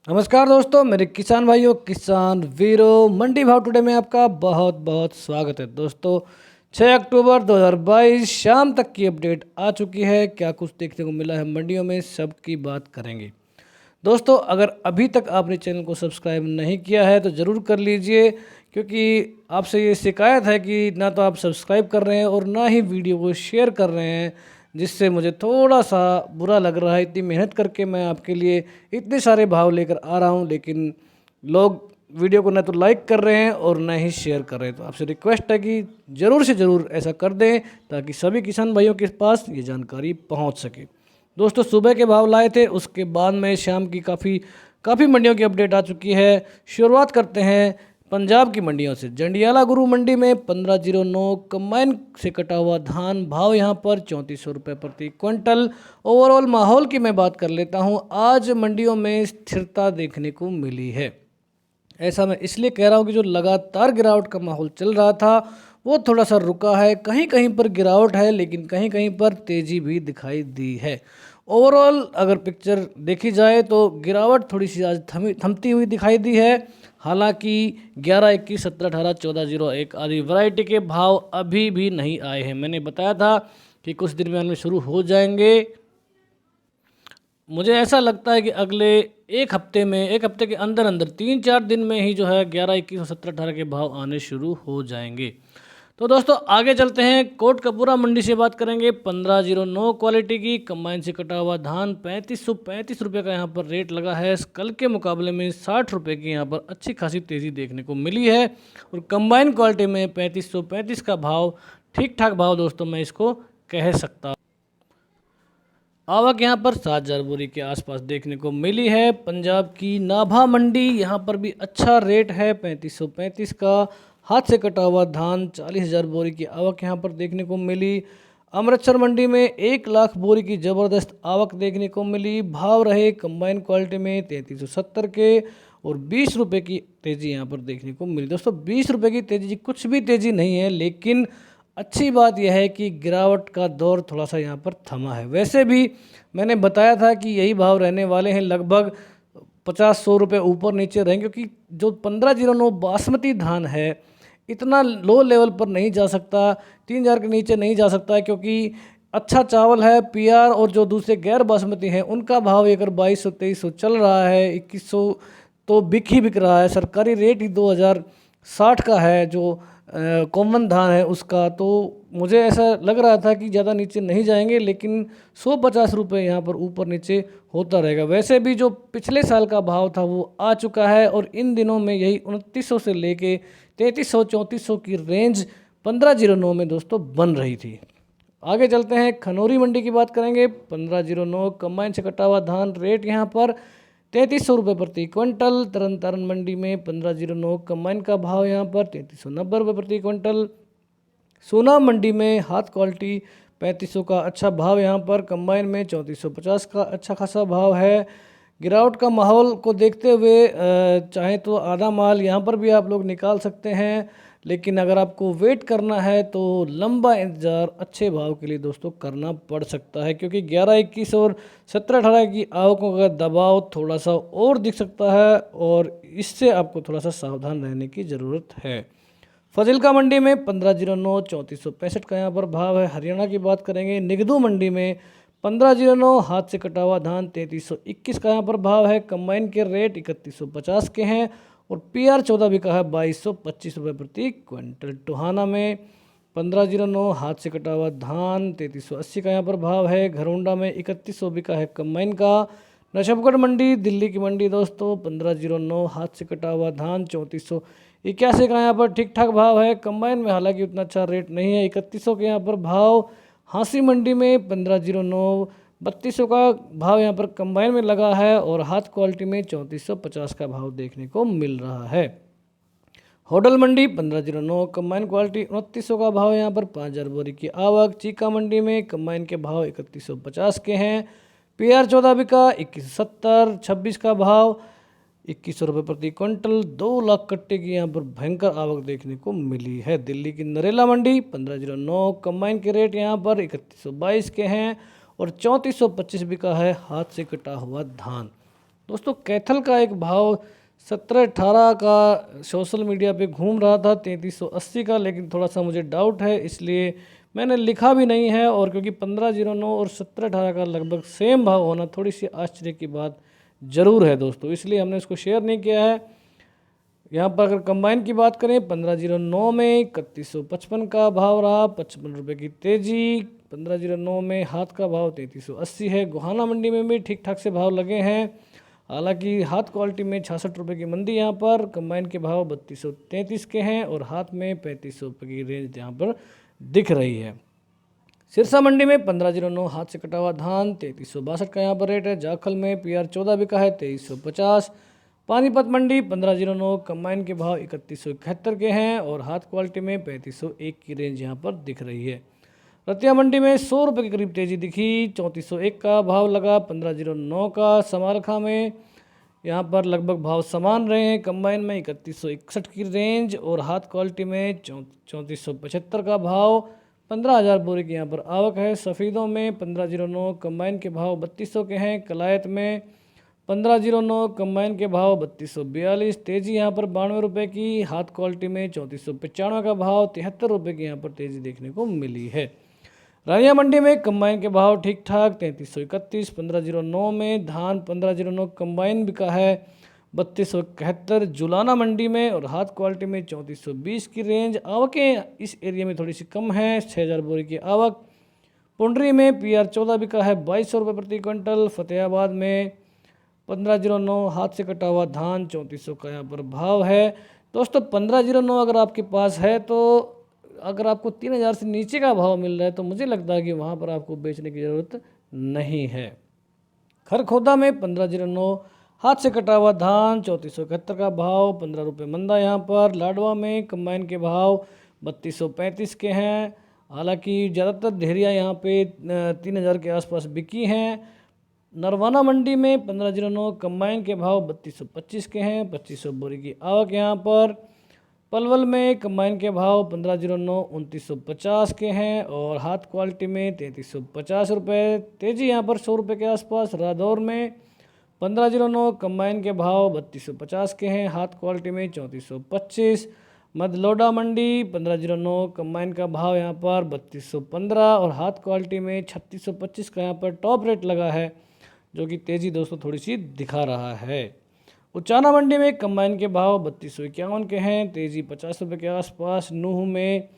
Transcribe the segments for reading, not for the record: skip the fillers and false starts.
नमस्कार दोस्तों, मेरे किसान भाइयों, किसान वीरों, मंडी भाव टुडे में आपका बहुत बहुत स्वागत है। दोस्तों 6 अक्टूबर 2022 शाम तक की अपडेट आ चुकी है। क्या कुछ देखने को मिला है मंडियों में, सब की बात करेंगे। दोस्तों अगर अभी तक आपने चैनल को सब्सक्राइब नहीं किया है तो ज़रूर कर लीजिए, क्योंकि आपसे ये शिकायत है कि ना तो आप सब्सक्राइब कर रहे हैं और ना ही वीडियो को शेयर कर रहे हैं, जिससे मुझे थोड़ा सा बुरा लग रहा है। इतनी मेहनत करके मैं आपके लिए इतने सारे भाव लेकर आ रहा हूँ, लेकिन लोग वीडियो को ना तो लाइक कर रहे हैं और ना ही शेयर कर रहे हैं। तो आपसे रिक्वेस्ट है कि ज़रूर से ज़रूर ऐसा कर दें, ताकि सभी किसान भाइयों के पास ये जानकारी पहुँच सके। दोस्तों सुबह के भाव लाए थे, उसके बाद में शाम की काफ़ी मंडियों की अपडेट आ चुकी है। शुरुआत करते हैं पंजाब की मंडियों से। जंडियाला गुरु मंडी में 1509 कंबाइन से कटा हुआ धान भाव यहाँ पर 3400 रुपये प्रति क्विंटल। ओवरऑल माहौल की मैं बात कर लेता हूँ। आज मंडियों में स्थिरता देखने को मिली है। ऐसा मैं इसलिए कह रहा हूँ कि जो लगातार गिरावट का माहौल चल रहा था वो थोड़ा सा रुका है। कहीं कहीं पर गिरावट है, लेकिन कहीं कहीं पर तेज़ी भी दिखाई दी है। ओवरऑल अगर पिक्चर देखी जाए तो गिरावट थोड़ी सी आज थमती हुई दिखाई दी है। हालांकि 11, 21, 17, 18, 1401 आदि वैरायटी के भाव अभी भी नहीं आए हैं। मैंने बताया था कि कुछ दिन में उनमें शुरू हो जाएंगे। मुझे ऐसा लगता है कि अगले एक हफ्ते के अंदर अंदर 3-4 दिन में ही जो है 11, 21 और 17, 18 के भाव आने शुरू हो जाएंगे। तो दोस्तों आगे चलते हैं। कोटकपूरा मंडी से बात करेंगे। 1509 क्वालिटी की कंबाइन से कटा हुआ धान 3535 रुपये का यहाँ पर रेट लगा है। कल के मुकाबले में 60 रुपये की यहाँ पर अच्छी खासी तेज़ी देखने को मिली है। और कंबाइन क्वालिटी में 3535 का भाव ठीक ठाक भाव दोस्तों मैं इसको कह सकता हूँ। आवक यहाँ पर 7,000 बोरी के आसपास देखने को मिली है। पंजाब की नाभा मंडी, यहाँ पर भी अच्छा रेट है 3535 का। हाथ से कटा हुआ धान 40,000 बोरी की आवक यहाँ पर देखने को मिली। अमृतसर मंडी में 1 लाख बोरी की ज़बरदस्त आवक देखने को मिली। भाव रहे कंबाइन क्वालिटी में 3370 के और 20 रुपये की तेज़ी यहाँ पर देखने को मिली। दोस्तों 20 रुपये की तेज़ी कुछ भी तेज़ी नहीं है, लेकिन अच्छी बात यह है कि गिरावट का दौर थोड़ा सा यहाँ पर थमा है। वैसे भी मैंने बताया था कि यही भाव रहने वाले हैं, लगभग 50-100 रुपये ऊपर नीचे रहेंगे, क्योंकि जो 1509 बासमती धान है इतना लो लेवल पर नहीं जा सकता, 3,000 के नीचे नहीं जा सकता है, क्योंकि अच्छा चावल है। पीआर और जो दूसरे गैर बासमती हैं उनका भाव अगर 2200-2300 चल रहा है, 2100 तो बिक रहा है। सरकारी रेट ही 2060 का है जो कॉमन धान है उसका। तो मुझे ऐसा लग रहा था कि ज़्यादा नीचे नहीं जाएंगे, लेकिन 150 रुपये यहाँ पर ऊपर नीचे होता रहेगा। वैसे भी जो पिछले साल का भाव था वो आ चुका है, और इन दिनों में यही 2900 से लेके 3300-3400 की रेंज 1509 में दोस्तों बन रही थी। आगे चलते हैं, खनौरी मंडी की बात करेंगे। 1509 कंबाइन से कटा हुआ धान रेट यहाँ पर 3300 रुपये प्रति क्विंटल। तरन तारण मंडी में 1509 कंबाइन का भाव यहाँ पर 3390 रुपये प्रति क्विंटल। सोना मंडी में हाथ क्वालिटी 3500 का अच्छा भाव यहाँ पर, कंबाइन में 3450 का अच्छा खासा भाव है। गिरावट का माहौल को देखते हुए चाहे तो आधा माल यहाँ पर भी आप लोग निकाल सकते हैं, लेकिन अगर आपको वेट करना है तो लंबा इंतज़ार अच्छे भाव के लिए दोस्तों करना पड़ सकता है, क्योंकि 11, 21 और 17, 18 की आवकों का दबाव थोड़ा सा और दिख सकता है, और इससे आपको थोड़ा सा सावधान रहने की ज़रूरत है। फजिल्का मंडी में 1509 3465 का यहाँ पर भाव है। हरियाणा की बात करेंगे। निगदू मंडी में 1509 हाथ से कटा हुआ धान 3321 का यहाँ पर भाव है। कंबाइन के रेट 3150 के हैं, और पीआर 14 बिका है 2225 रुपये प्रति क्विंटल। टोहाना में 1509 हाथ से कटा हुआ धान 3380 का यहाँ पर भाव है। घरौंडा में 3100 बिका है कंबाइन का। नशबगढ़ मंडी दिल्ली की मंडी दोस्तों 1509 हाथ से कटा हुआ धान 3481 का यहाँ पर ठीक ठाक भाव है। कंबाइन में हालांकि उतना अच्छा रेट नहीं है, 3100 के यहाँ पर भाव। हाँसी मंडी में 1509 3200 का भाव यहाँ पर कंबाइन में लगा है, और हाथ क्वालिटी में 3450 का भाव देखने को मिल रहा है। होडल मंडी 1509 कंबाइन क्वालिटी 2900 का भाव यहाँ पर, 5000 बोरी की आवक। चीका मंडी में कंबाइन के भाव 3150 के हैं। पीआर 14 बिका 2170, 26 का भाव 2100 रुपये प्रति क्विंटल। 2 लाख कट्टे की यहाँ पर भयंकर आवक देखने को मिली है। दिल्ली की नरेला मंडी 1509 कंबाइन के रेट यहाँ पर 3122 के हैं, और 3425 बिका है हाथ से कटा हुआ धान। दोस्तों कैथल का एक भाव 17-18 का सोशल मीडिया पे घूम रहा था 3380 का, लेकिन थोड़ा सा मुझे डाउट है, इसलिए मैंने लिखा भी नहीं है। और क्योंकि 1509 और 1718 का लगभग सेम भाव होना थोड़ी सी आश्चर्य की बात ज़रूर है दोस्तों, इसलिए हमने इसको शेयर नहीं किया है। यहाँ पर अगर कंबाइन की बात करें 1509 में 3155 का भाव रहा, 55 रुपये की तेजी। 1509 में हाथ का भाव 3380 है। गोहाना मंडी में भी ठीक ठाक से भाव लगे हैं, हालांकि हाथ क्वालिटी में 66 रुपये की मंदी यहाँ पर। कंबाइन के भाव 3233 के हैं और हाथ में 3500 रुपये की रेंज यहाँ पर दिख रही है। सिरसा मंडी में 1509 हाथ से कटा हुआ धान 3362 का यहाँ पर रेट है। जाखल में PR 14 बिका है 2350। पानीपत मंडी 1509 कंबाइन के भाव 3171 के हैं और हाथ क्वालिटी में 3501 की रेंज यहाँ पर दिख रही है। रतिया मंडी में 100 रुपये के करीब तेजी दिखी, 3401 का भाव लगा। 1509 का समारखा में यहाँ पर लगभग भाव समान रहे हैं। कंबाइन में 3161 की रेंज और हाथ क्वालिटी में 3475 का भाव। 15,000 बोरे की यहाँ पर आवक है। सफ़ीदों में 1509 कंबाइन के भाव 3200 के हैं। कलायत में 1509 कंबाइन के भाव 3242। तेज़ी यहाँ पर 92 रुपये की। हाथ क्वालिटी में 3495 का भाव। 73 रुपये की यहाँ पर तेज़ी देखने को मिली है। रानिया मंडी में कंबाइन के भाव ठीक ठाक 3331। 1509 में धान 1509 कंबाइन बिका है 3271 जुलाना मंडी में और हाथ क्वालिटी में 3420 की रेंज। आवकें इस एरिया में थोड़ी सी कम है, 6000 बोरी की आवक। पुंडरी में PR 14 बिका है 2200 रुपये प्रति क्विंटल। फतेहाबाद में 1509 हाथ से कटा हुआ धान 3400 का यहाँ पर भाव है। दोस्तों 1509 अगर आपके पास है तो अगर आपको 3000 से नीचे का भाव मिल रहा है तो मुझे लगता है कि वहाँ पर आपको बेचने की ज़रूरत नहीं है। खरखोदा में 1509 हाथ से कटा हुआ धान 3471 का भाव, 15 रुपये मंदा यहाँ पर। लाडवा में कंबाइन के भाव 3235 के हैं, हालांकि ज़्यादातर ढेरियाँ यहाँ पे 3000 के आसपास बिकी हैं। नरवाना मंडी में 1509 कंबाइन के भाव 3225 के हैं, 2500 बोरी की आवक यहाँ पर। पलवल में कंबाइन के भाव 1509 2950 के हैं और हाथ क्वालिटी में 3350 रुपये। तेज़ी यहाँ पर 100 रुपये के आसपास। रादौर में 1509 कंबाइन के भाव 3250 के हैं, हाथ क्वालिटी में 3425। मदलोडा मंडी 1509 कंबाइन का भाव यहाँ पर 3215 और हाथ क्वालिटी में 3625 का यहाँ पर टॉप रेट लगा है, जो कि तेज़ी दोस्तों थोड़ी सी दिखा रहा है। उचाना मंडी में कंबाइन के भाव 3251 के हैं, तेज़ी 50 रुपये के आसपास। नूह में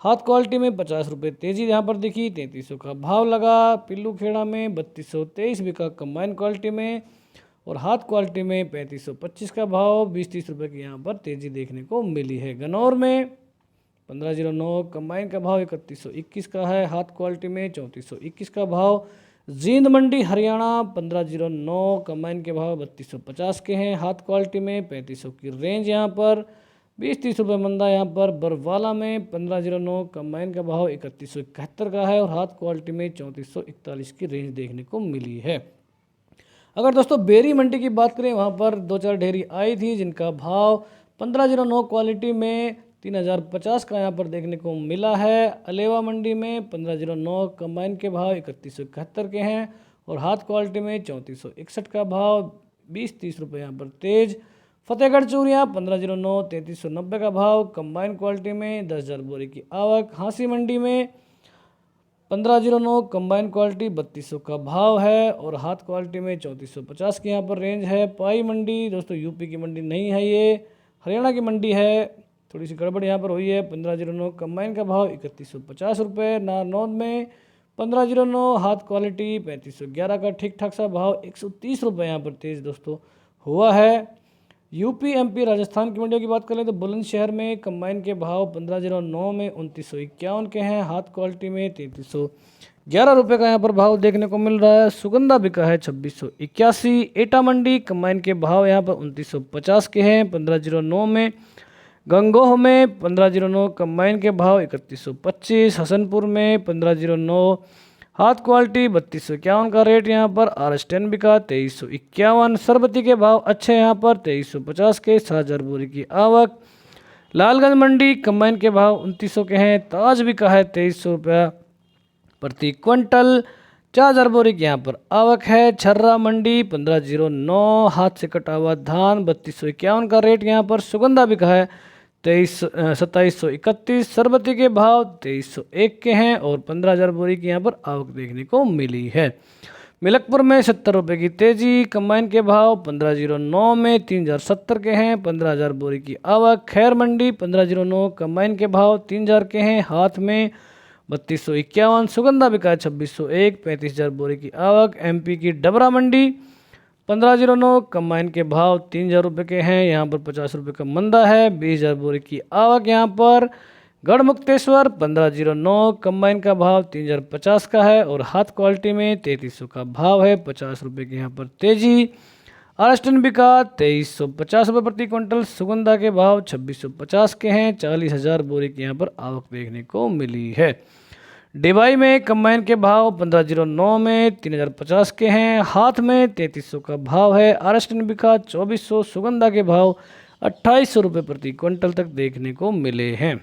हाथ क्वालिटी में 50 रुपये तेज़ी यहाँ पर दिखी, 3300 का भाव लगा। पिल्लू खेड़ा में 3223 बिका कंबाइन क्वालिटी में और हाथ क्वालिटी में 3525 का भाव। 20-30 रुपये की यहाँ पर तेज़ी देखने को मिली है। गन्नौर में 1509 कंबाइन का भाव 3121 का है, हाथ क्वालिटी में 3421 का भाव। जींद मंडी हरियाणा 1509 कंबाइन के भाव 3250 के हैं, हाथ क्वालिटी में 3500 की रेंज यहाँ पर। 20-30 रुपये मंदा यहाँ पर। बरवाला में 1509 कंबाइन का भाव 3171 का है और हाथ क्वालिटी में 3441 की रेंज देखने को मिली है। अगर दोस्तों बेरी मंडी की बात करें, वहाँ पर 2-4 ढेरी आई थी जिनका भाव 1509 क्वालिटी में 3050 का यहाँ पर देखने को मिला है। अलेवा मंडी में 1509 कंबाइन के भाव 3171 के हैं और हाथ क्वालिटी में 3461 का भाव। 20-30 रुपये यहाँ पर तेज। फतेहगढ़ चूरिया 1509 3390 का भाव, कंबाइन क्वालिटी में 10,000 बोरी की आवक। हाँसी मंडी में 1509 कंबाइन क्वालिटी 3200 का भाव है और हाथ क्वालिटी में 3450 की यहाँ पर रेंज है। पाई मंडी दोस्तों यूपी की मंडी नहीं है, ये हरियाणा की मंडी है, थोड़ी सी गड़बड़ यहाँ पर हुई है। 1509 कंबाइन का भाव 3150 रुपये। नारनौद में 1509 हाथ क्वालिटी 3511 का ठीक ठाक सा भाव। 130 रुपये यहाँ पर तेज दोस्तों हुआ है। यूपी MP राजस्थान की मंडियों की बात करें तो बुलंदशहर में कंबाइन के भाव 1509 में 2951 के हैं, हाथ क्वालिटी में 3311 रुपये का यहाँ पर भाव देखने को मिल रहा है। सुगंधा बिका है 2681। एटा मंडी कंबाइन के भाव यहाँ पर 2950 के हैं, 1509 में। गंगोह में 1509 कंबाइन के भाव 3125। हसनपुर में 1509 हाथ क्वालिटी 3251 का रेट यहाँ पर। RS10 बिका 2351। सरबती के भाव अच्छे यहाँ पर 2350 के, 7000 बोरी की आवक। लालगंज मंडी कंबाइन के भाव 2900 के हैं, ताज बिका है 2300 रुपया प्रति क्विंटल। 4000 बोरी की यहाँ पर आवक है। छर्रा मंडी 1509, हाथ से कटा हुआ धान 3251 का रेट यहाँ पर। सुगंधा बिका है 2731। सरबती के भाव 2301 के हैं और 15000 बोरी की यहाँ पर आवक देखने को मिली है। मिलकपुर में 70 रुपये की तेजी। कंबाइन के भाव 1509 में 3070 के हैं, 15000 बोरी की आवक। खैर मंडी 1509, कंबाइन के भाव 3000 के हैं, हाथ में 3251। सुगंधा बिका 2601, 35000 बोरी की आवक। एमपी की डबरा मंडी 1509, कंबाइन के भाव 3000 रुपये के हैं, यहाँ पर 50 रुपये का मंदा है, 20000 बोरी की आवक यहाँ पर। गढ़ मुक्तेश्वर 1509, कंबाइन का भाव 3050 का है और हाथ क्वालिटी में 3300 का भाव है, 50 रुपये की यहाँ पर तेजी। आरस्टन बिका 2350 रुपये प्रति क्विंटल। सुगंधा के भाव 2650 के हैं, 40000 बोरी की यहाँ पर आवक देखने को मिली है। डिबाई में कंबाइन के भाव 1509 में 3050 के हैं, हाथ में 3300 का भाव है। आरस्टन बिका 2400। सुगंधा के भाव 2800 रुपये प्रति क्विंटल तक देखने को मिले हैं।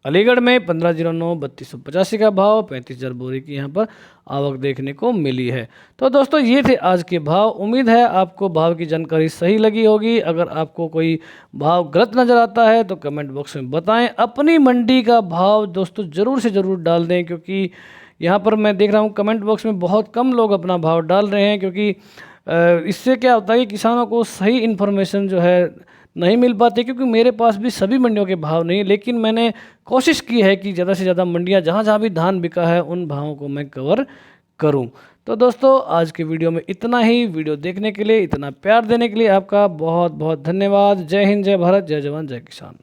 अलीगढ़ में 1509 3285 का भाव, 35000 बोरी की यहाँ पर आवक देखने को मिली है। तो दोस्तों ये थे आज के भाव। उम्मीद है आपको भाव की जानकारी सही लगी होगी। अगर आपको कोई भाव गलत नज़र आता है तो कमेंट बॉक्स में बताएं। अपनी मंडी का भाव दोस्तों ज़रूर से ज़रूर डाल दें, क्योंकि यहाँ पर मैं देख रहा हूँ कमेंट बॉक्स में बहुत कम लोग अपना भाव डाल रहे हैं, क्योंकि इससे क्या होता है कि किसानों को सही इन्फॉर्मेशन जो है नहीं मिल पाती। क्योंकि मेरे पास भी सभी मंडियों के भाव नहीं, लेकिन मैंने कोशिश की है कि ज़्यादा से ज़्यादा मंडियां जहां जहां भी धान बिका है उन भावों को मैं कवर करूं। तो दोस्तों आज के वीडियो में इतना ही। वीडियो देखने के लिए, इतना प्यार देने के लिए आपका बहुत बहुत धन्यवाद। जय हिंद, जय भारत, जय जवान, जय किसान।